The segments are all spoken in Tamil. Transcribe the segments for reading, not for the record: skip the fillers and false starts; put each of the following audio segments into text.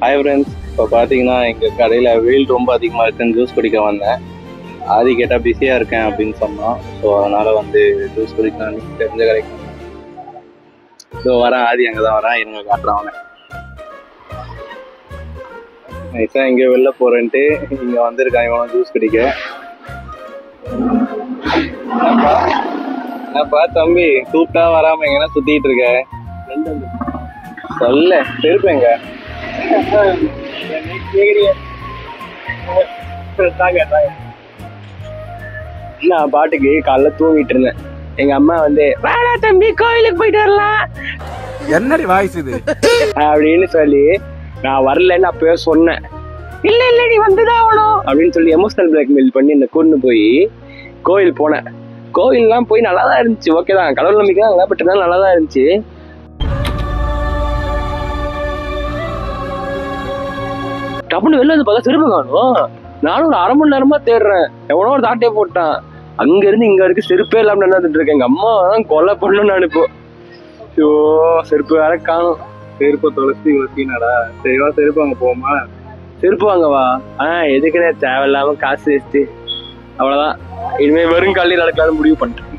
ஹாய் ஃப்ரெண்ட்ஸ், இப்போ பார்த்தீங்கன்னா எங்கள் கடையில் வெயில் ரொம்ப அதிகமாக இருக்குன்னு ஜூஸ் குடிக்க வந்தேன். ஆதி கேட்டால் பிஸியாக இருக்கேன் அப்படின்னு சொன்னோம். ஸோ அதனால் வந்து ஜூஸ் குடிக்கலாம்னு தெரிஞ்ச கடைக்கு. ஸோ வரேன், ஆதி அங்கே தான் வரேன், எனக்கு காட்டுறாங்க. நைஸாக இங்கே வெளில போகிறேன்ட்டு இங்கே வந்திருக்காங்க இவனும் ஜூஸ் குடிக்க. என்னப்பா தம்பி கூப்பிட்டா வராமல் எங்கன்னா சுற்றிட்டு இருக்க? சொல்ல திருப்பேங்க. நான் பாட்டுக்கு காலைல தூங்கிட்டு இருந்தேன். எங்க அம்மா வந்து வாடா தம்பி கோயிலுக்கு போயிட்டு வரலாம் என்னடி வாய்ஸ் இது அப்படின்னு சொல்லி நான் வரலன்னு அப்பவே சொன்னேன். இல்ல இல்ல நீ வந்துதான் ஆகணும் அப்படின்னு சொல்லி எமோஷனல் பிளாக்மெயில் பண்ணி என்ன கூண்டு போய் கோயில் போனேன். கோயில்லாம் போய் நல்லா தான் இருந்துச்சு. ஓகே தான், கடவுள் நம்பிக்கை தான், பட் இருந்தாலும் நல்லா தான் இருந்துச்சு. டப்புன்னு வெளில வந்து பார்த்தா செருப்பு காணும். நானும் ஒரு அரை மணி நேரமா தேடுறேன். எவனோ ஒரு தாட்டே போட்டான். அங்க இருந்து இங்க வரைக்கும் செருப்பே இல்லாம நடந்துட்டு இருக்கேன். எங்க அம்மா தான் கொலை பண்ணணும்னு அனுப்போம். ஐயோ செருப்பு வேற காணும். செருப்பை தொலைச்சினாடா. சரிவா செருப்பு வாங்க போவோமா? செருப்பு வாங்கவா? எதுக்குன்னே தேவையில்லாம காசு வேஸ்ட்டு. அவ்வளவுதான், இனிமே வெறும் காலையில் நடக்கலாம்னு முடிவு பண்ணிட்டேன்.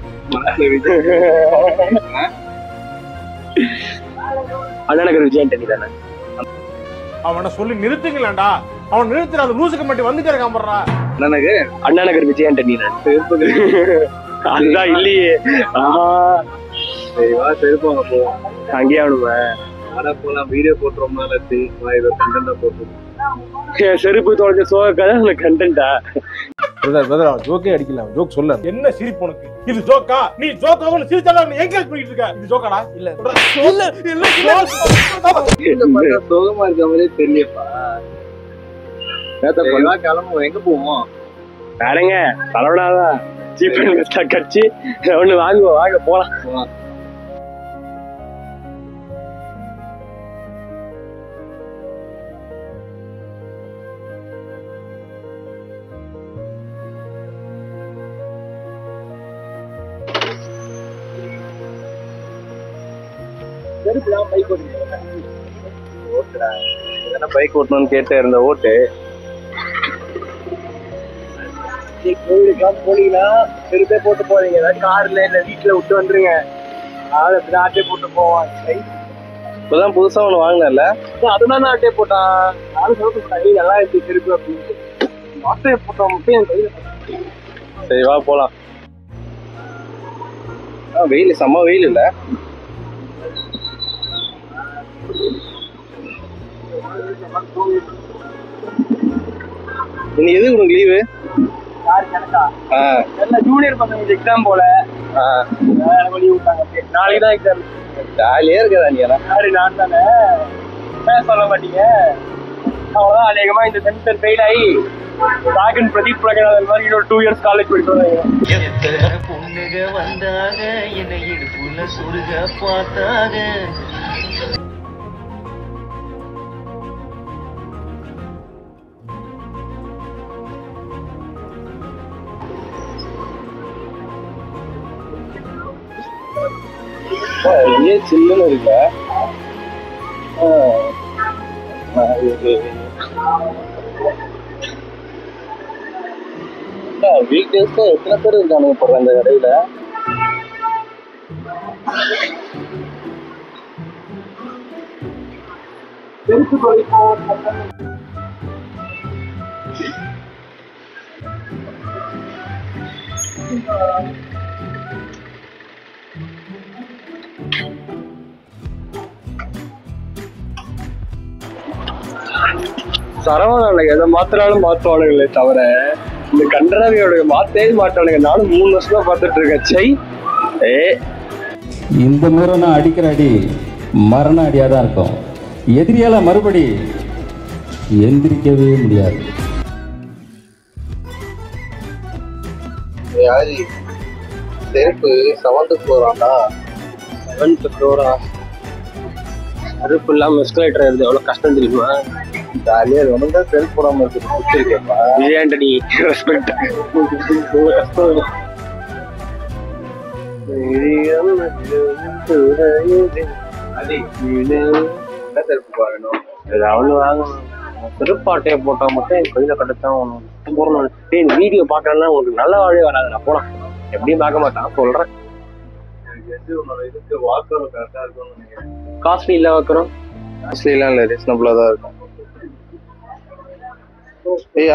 அண்ணனுக்கு விஜய் ஆண்டனி தானே. அவனை சொல்லி நிறுத்துங்களேன்டா. அவன் நிறுத்துற அந்த லூசுக்கு மட்டும் வந்துட்டே இருக்கான் போடுறா. அண்ணனுக்கு விஜய் ஆண்டனி அதுதான் இல்லையே. சரிவா செருப்பு வாங்க போவோம். அங்கேயே ஆடுவேன் போலாம். வீடியோ போட்டுறோம்னா போட்டு செருப்பு தொலைச்ச சோகக்காத கண்டென்ட்டா. ஜோக்கே அடிக்கலாம். ஜோக் சொல்ல என்ன சிரிப்பு உனக்கு? இது ஜோக்கா? நீ ஜோக்காவும் சிரிச்சாலும் நீ என்கரேஜ் பண்ணிட்டு இருக்க. இது ஜோக்காடா? இல்ல சோகமா இருக்க மாதிரியே தெரியப்பா. கிளம்புவோம். எங்க போவோம்? வேறங்க தலைவனாதான் சீப் அண்ட் பெஸ்டா கட்சி ஒண்ணு வாங்குவோம். வாங்க போலாம். பைக் ஓட்டணும்னு கேட்டு இருந்த ஓட்டு. கோயிலுக்கு போனீங்கன்னா செருப்பே போட்டு போறீங்க. கார்ல இல்ல வீட்டுல விட்டு வந்துருங்க. ஆட்டே போட்டு போவான். இப்பதான் புதுசா ஒண்ணு வாங்கினல, அதுதான் ஆட்டே போட்டான். நானும் சொல்லிட்டு நல்லா இருக்கு செருப்பு அப்படின்னு. ஆட்டையை போட்டோம் மட்டும் என் கையில. சரி வா போலாம். வெயில் செம்ம வெயில் இல்ல. இன்னைக்கு எதுக்கு உனக்கு லீவு? ஜூனியர் பசங்க எக்ஸாம் போல நாளைக்கு தான் எக்ஸாம். ஜாலியா இருக்கா நீ? நான் தானே சொல்ல மாட்டீங்க. அவ்வளவுதான். அநேகமா இந்த சென்டர் ஃபெயில் ஆகி ராகன் பிரதீப் பிரகநாதன் மாதிரி இன்னொரு 2 years காலேஜ் போயிட்டு வந்தாங்க. பொண்ணுக வந்தாங்க என்னை இடுப்புல சுருக பார்த்தாங்க. சில்லுன்னு இருக்க வீக் டேஸ் எத்தனை பேர் இருக்கானுங்க போடுற அந்த கடையில? சரவண எதை மாத்தினாலும் மாத்துவானுங்களே தவிர இந்த கண்டராவியோட மாத்தே மாட்டானுங்க. நானும் 3 வருஷமா பார்த்துட்டு இருக்கேன். சை இந்த முறை நான் அடிக்கிற அடி மரண அடியாக தான் இருக்கும். எதிரியால மறுபடி எந்திரிக்கவே முடியாது. செருப்பு 7th floor-ஆண்டா. 7th floor-ஆ? செருப்பு இல்லாம எஸ்கலேட்டர் இருந்து எவ்வளவு கஷ்டம் தெரியுமா? ஜாலியா உனக்கு தான் செருப்பு போடாம இருக்கு. பிடிச்சிருக்கேப்பா விஜய் ஆண்டனி. ரெஸ்பெக்ட். கஷ்டம். என்ன செருப்பு வாங்கணும்? ஏதாவது வாங்கணும். செருப்பாட்டையை போட்டா மட்டும் என் கையில கட்டத்தான் போறணும். இந்த வீடியோ பாக்குறேன்னா உங்களுக்கு நல்ல வாழவே வராது. நான் போலாம் எப்படியும் பார்க்க மாட்டான் சொல்றேன். காஸ்ட்லி இல்ல வைக்கிறோம். காஸ்ட்லிலாம் இல்லை, ரீசனபிளாக தான் இருக்கும்.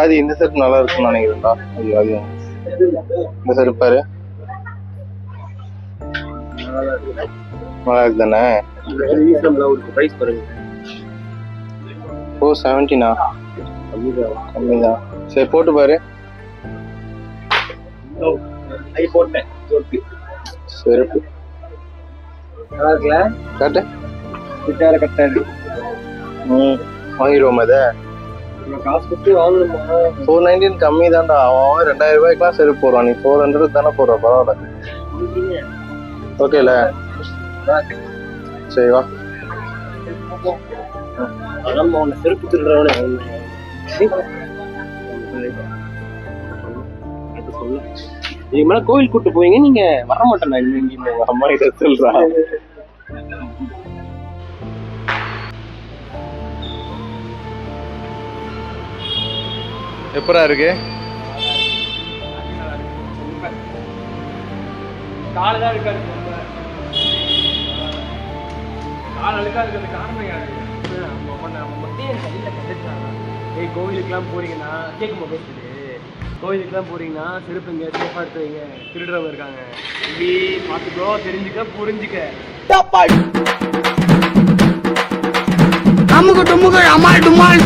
அது இந்த செருப்பு நல்லா இருக்கும்னு நினைக்கிறேன்டா. அது இந்த செருப்பு பாரு, நல்லா இருக்கு தானே? பிரைஸ் பாருங்க. 470 கம்மிதான். சரி போட்டு பாரு. போட்டேன் செருப்பு நல்லா இருக்குல்ல? காட்டு. கிட்டார கட்டாரு. வாங்கிடுவோம். அதை காசு கொடுத்து வாங்கணுமா? 419 கம்மி தான்டா. அவன் 2000 ரூபாய்க்குலாம் செருப்பு போடுறான். நீ 400 தானே போடுற. பரவாயில்ல. ஓகேல, சரி வா. செருப்பு திருடுறவனே நீங்க மேல கோவில் கூட்டு போவீங்க, நீங்க வர மாட்டேன். உங்க அம்மா கிட்ட சொல்றா. எப்பரா இருக்கு? காலதான் இருக்காது. கால அழுக்கா இருக்கிறது காரணம் யாரு? கோவிலுக்குலாம் போறீங்கன்னா கேட்கும் போது கோவிலுக்குலாம் போறீங்கன்னா செருப்பு இங்க சேஃபா எடுத்து வைங்க. திருடுறவங்க இருக்காங்க. இப்படி பார்த்துக்கோ, தெரிஞ்சுக்க, புரிஞ்சுக்க. அமுக்கு டுமுக்கு அமால் டுமால்.